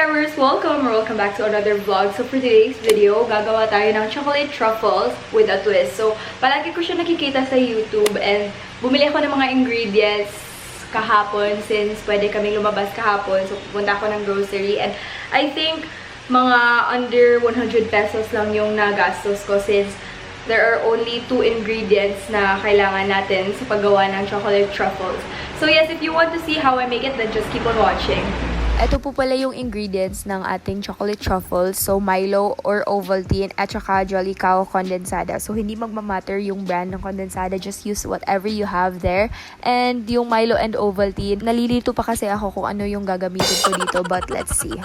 sharers! Welcome back to another vlog. So for today's video, gagawa tayo ng chocolate truffles with a twist. So palagi ko siya nakikita sa YouTube and bumili ako ng mga ingredients kahapon since pwede kaming lumabas kahapon. So pupunta ako ng grocery and I think mga under 100 pesos lang yung nagastos ko since there are only 2 ingredients na kailangan natin sa paggawa ng chocolate truffles. So yes, if you want to see how I make it, then just keep on watching. Ito po pala yung ingredients ng ating chocolate truffles. So, Milo or Ovaltine at saka Jolly Cow condensada. So, hindi magmamatter yung brand ng condensada. Just use whatever you have there. And yung Milo and Ovaltine, nalilito pa kasi ako kung ano yung gagamitin ko dito. But let's see.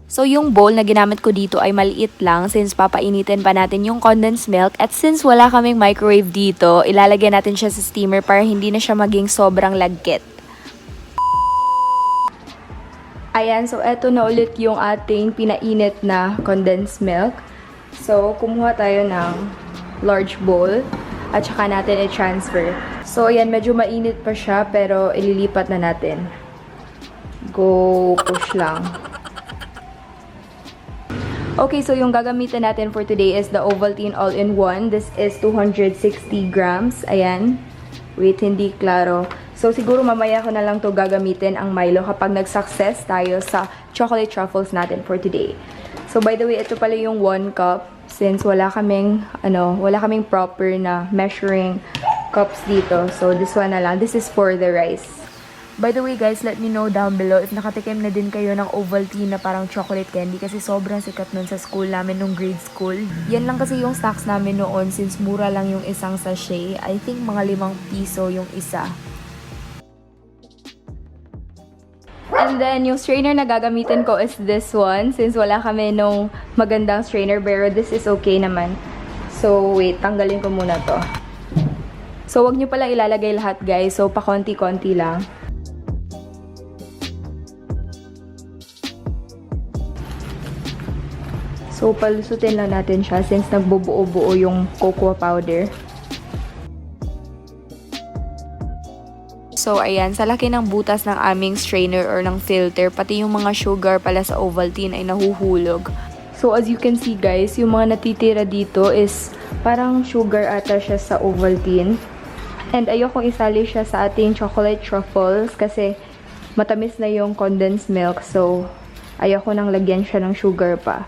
So, yung bowl na ginamit ko dito ay maliit lang since papainitin pa natin yung condensed milk. At since wala kaming microwave dito, ilalagay natin siya sa steamer para hindi na siya maging sobrang lagkit. Ayan, so eto na ulit yung ating pinainit na condensed milk. So, kumuha tayo ng large bowl at saka natin i-transfer. So, ayan, medyo mainit pa siya pero ililipat na natin. Go, push lang. Okay, so yung gagamitin natin for today is the Ovaltine All-in-One. This is 260 grams. Ayan. Wait, hindi klaro. So, siguro mamaya ko na lang to gagamitin ang Milo kapag nag-success tayo sa chocolate truffles natin for today. So, by the way, ito pala yung 1 cup since wala kaming proper na measuring cups dito. So, this one na lang. This is for the rice. By the way, guys, let me know down below if nakatikim na din kayo ng Ovaltine na parang chocolate candy kasi sobrang sikat nun sa school namin nung grade school. Yan lang kasi yung stocks namin noon since mura lang yung isang sachet. I think mga 5 piso yung isa. And then, yung strainer na gagamitin ko is this one. Since wala kami nung magandang strainer, pero this is okay naman. So, wait. Tanggalin ko muna to. So, wag nyo pala ilalagay lahat, guys. So, pakonti-konti lang. So, palusutin lang natin siya since nagbubuo-buo yung cocoa powder. So, ayan, sa laki ng butas ng aming strainer or ng filter, pati yung mga sugar pala sa Ovaltine ay nahuhulog. So, as you can see guys, yung mga natitira dito is parang sugar ata siya sa Ovaltine. And ayokong isali siya sa ating chocolate truffles kasi matamis na yung condensed milk. So, ayoko nang lagyan siya ng sugar pa.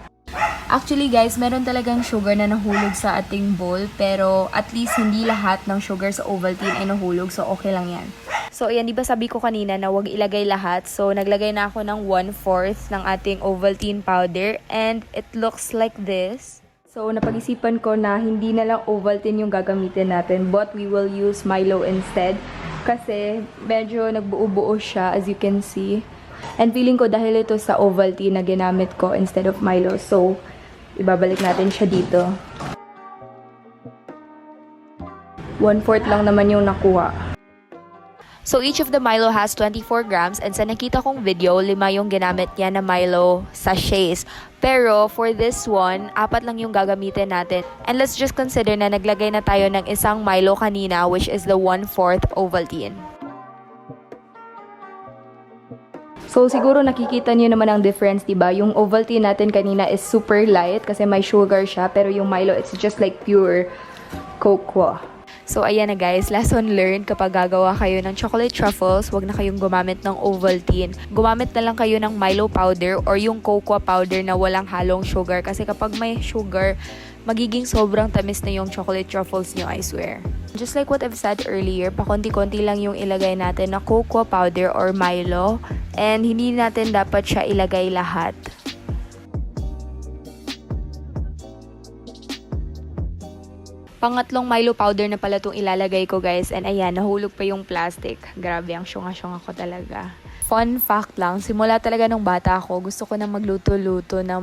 Actually guys, meron talagang sugar na nahulog sa ating bowl, pero at least hindi lahat ng sugar sa Ovaltine ay nahulog, so okay lang yan. So ayan, di ba sabi ko kanina na wag ilagay lahat, so naglagay na ako ng 1/4 ng ating Ovaltine powder and it looks like this. So napag-isipan ko na hindi na lang Ovaltine yung gagamitin natin, but we will use Milo instead kasi medyo nagbuo-buo siya as you can see. And feeling ko dahil ito sa Ovaltine na ginamit ko instead of Milo, so ibabalik natin siya dito. 1/4 lang naman yung nakuha. So each of the Milo has 24 grams and sa nakita kong video, 5 yung ginamit niya na Milo sachets. Pero for this one, 4 lang yung gagamitin natin. And let's just consider na naglagay na tayo ng isang Milo kanina, which is the 1/4 Ovaltine. So, siguro nakikita niyo naman ang difference, diba? Yung Ovaltine natin kanina is super light kasi may sugar siya. Pero yung Milo, it's just like pure cocoa. So, ayan na guys. Lesson learned. Kapag gagawa kayo ng chocolate truffles, wag na kayong gumamit ng Ovaltine. Gumamit na lang kayo ng Milo powder or yung cocoa powder na walang halong sugar. Kasi kapag may sugar, magiging sobrang tamis na yung chocolate truffles nyo, I swear. Just like what I've said earlier, pakonti-konti lang yung ilagay natin na cocoa powder or Milo. And hindi natin dapat siya ilagay lahat. Pangatlong Milo powder na pala itong ilalagay ko guys. And ayan, nahulog pa yung plastic. Grabe, ang syunga-syunga ko talaga. Fun fact lang, simula talaga nung bata ako, gusto ko na magluto-luto ng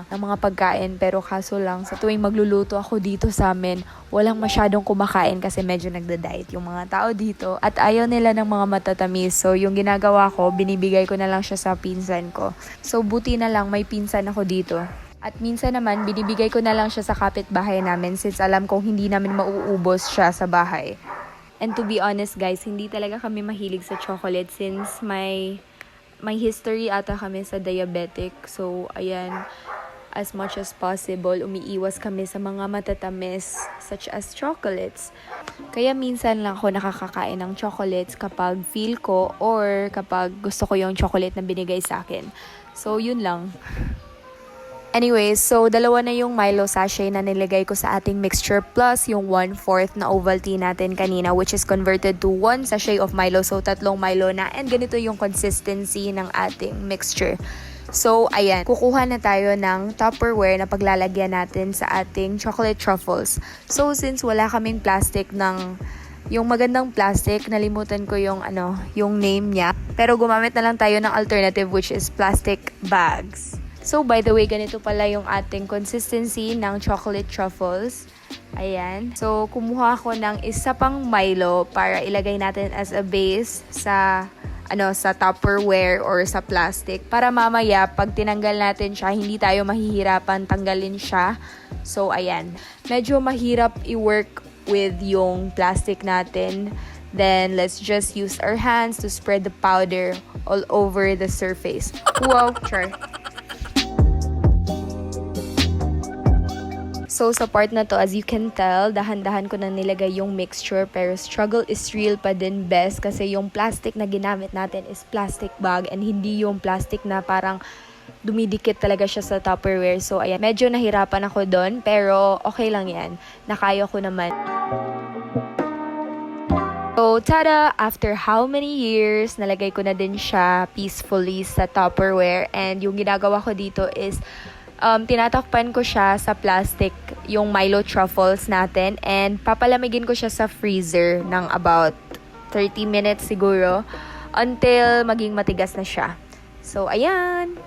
mga pagkain. Pero kaso lang, sa tuwing magluluto ako dito sa amin, walang masyadong kumakain kasi medyo nagda-diet yung mga tao dito. At ayaw nila ng mga matatamis. So yung ginagawa ko, binibigay ko na lang siya sa pinsan ko. So buti na lang may pinsan ako dito. At minsan naman, binibigay ko na lang siya sa kapitbahay namin since alam kong hindi namin mauubos siya sa bahay. And to be honest guys, hindi talaga kami mahilig sa chocolate since may may history ata kami sa diabetic. So, ayan, as much as possible, umiiwas kami sa mga matatamis such as chocolates. Kaya minsan lang ako nakakakain ng chocolates kapag feel ko or kapag gusto ko yung chocolate na binigay sa akin. So, yun lang. Anyways, so dalawa na yung Milo sachet na nilagay ko sa ating mixture plus yung 1/4 na Ovaltine natin kanina, which is converted to 1 sachet of Milo. So, 3 Milo na, and ganito yung consistency ng ating mixture. So, ayan, kukuha na tayo ng Tupperware na paglalagyan natin sa ating chocolate truffles. So, since wala kaming plastic yung magandang plastic, nalimutan ko yung name niya. Pero gumamit na lang tayo ng alternative, which is plastic bags. So, by the way, ganito pala yung ating consistency ng chocolate truffles. Ayan. So, kumuha ako ng isa pang Milo para ilagay natin as a base sa Tupperware or sa plastic. Para mamaya, pag tinanggal natin siya, hindi tayo mahihirapan tanggalin siya. So, ayan. Medyo mahirap i-work with yung plastic natin. Then, let's just use our hands to spread the powder all over the surface. Wow, char. So, sa part na to, as you can tell, dahan-dahan ko na nilagay yung mixture, pero struggle is real pa din, best, kasi yung plastic na ginamit natin is plastic bag and hindi yung plastic na parang dumidikit talaga siya sa Tupperware. So, ayan, medyo nahirapan ako doon, pero okay lang yan. Nakaya ko naman. So, tada! After how many years, nalagay ko na din siya peacefully sa Tupperware, and yung ginagawa ko dito is tinatakpan ko siya sa plastic, yung Milo truffles natin, and papalamigin ko siya sa freezer ng about 30 minutes siguro until maging matigas na siya. So, ayan.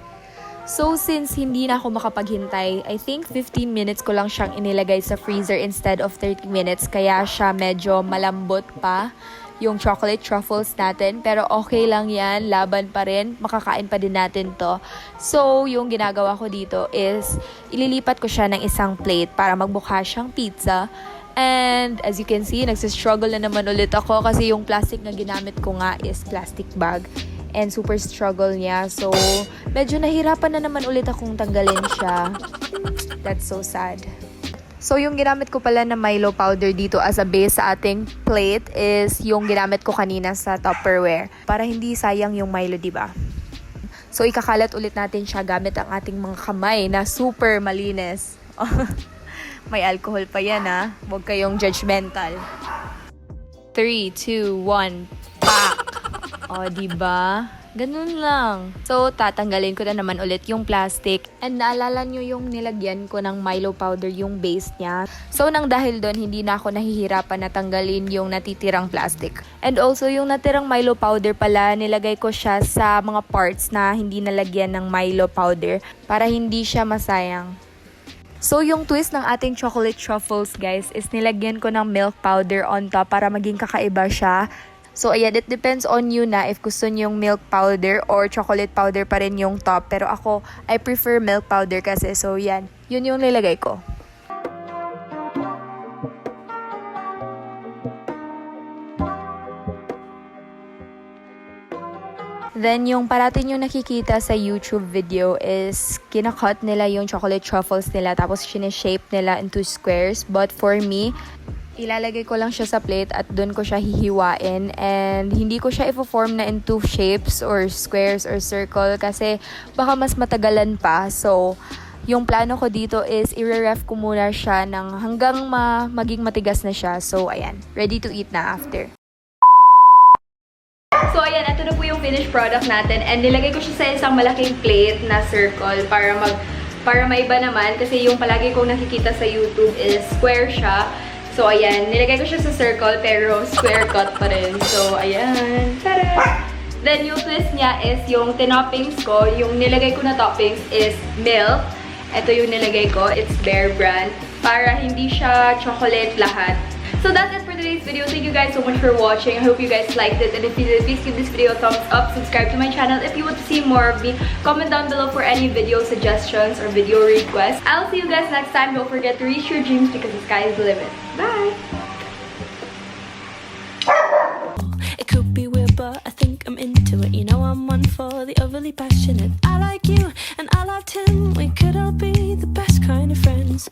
So, since hindi na ako makapaghintay, I think 15 minutes ko lang siyang inilagay sa freezer instead of 30 minutes, kaya siya medyo malambot pa yung chocolate truffles natin, pero okay lang yan, laban pa rin, makakain pa din natin to. So, yung ginagawa ko dito is, ililipat ko siya ng isang plate para magmukha siyang pizza. And, as you can see, nagsistruggle na naman ulit ako kasi yung plastic na ginamit ko nga is plastic bag. And super struggle niya. So, medyo nahirapan na naman ulit akong tanggalin siya. That's so sad. So, yung ginamit ko pala na Milo powder dito as a base sa ating plate is yung ginamit ko kanina sa Tupperware. Para hindi sayang yung Milo, diba? So, ikakalat ulit natin siya gamit ang ating mga kamay na super malinis. May alcohol pa yan, ha? Huwag kayong judgmental. 3, 2, 1, pak! O, diba? Ganun lang. So, tatanggalin ko na naman ulit yung plastic. And naalala nyo yung nilagyan ko ng Milo powder, yung base niya. So, nang dahil doon, hindi na ako nahihirapan na tanggalin yung natitirang plastic. And also, yung natirang Milo powder pala, nilagay ko siya sa mga parts na hindi nalagyan ng Milo powder para hindi siya masayang. So, yung twist ng ating chocolate truffles, guys, is nilagyan ko ng milk powder on top para maging kakaiba siya. So, ayan, it depends on you na if gusto nyo yung milk powder or chocolate powder pa rin yung top. Pero ako, I prefer milk powder kasi. So, yan. Yun yung nilagay ko. Then, yung parati nyo nakikita sa YouTube video is kinacut nila yung chocolate truffles nila tapos sineshape nila into squares. But for me, ilalagay ko lang siya sa plate at doon ko siya hihiwain, and hindi ko siya i-form na into shapes or squares or circle kasi baka mas matagalan pa. So, yung plano ko dito is i-ref ko muna siya ng hanggang maging matigas na siya. So, ayan, ready to eat na after. So, ayan, ito na po yung finished product natin, and nilagay ko siya sa isang malaking plate na circle para maiba naman kasi yung palagi kong nakikita sa YouTube is square siya. So, ayan. Nilagay ko siya sa circle, pero square cut pa rin. So, ayan. Tada! Then, yung twist niya is yung tinoppings ko. Yung nilagay ko na toppings is milk. Ito yung nilagay ko. It's Bear Brand. Para hindi siya chocolate lahat. So, that's it for today's video. Thank you guys so much for watching. I hope you guys liked it. And if you did, please give this video a thumbs up. Subscribe to my channel if you want to see more of me. Comment down below for any video suggestions or video requests. I'll see you guys next time. Don't forget to reach your dreams because the sky is the limit. Bye! It could be weird. but I think I'm into it. You know I'm one for the overly passionate. I like you and I loved him. We could all be the best kind of friends.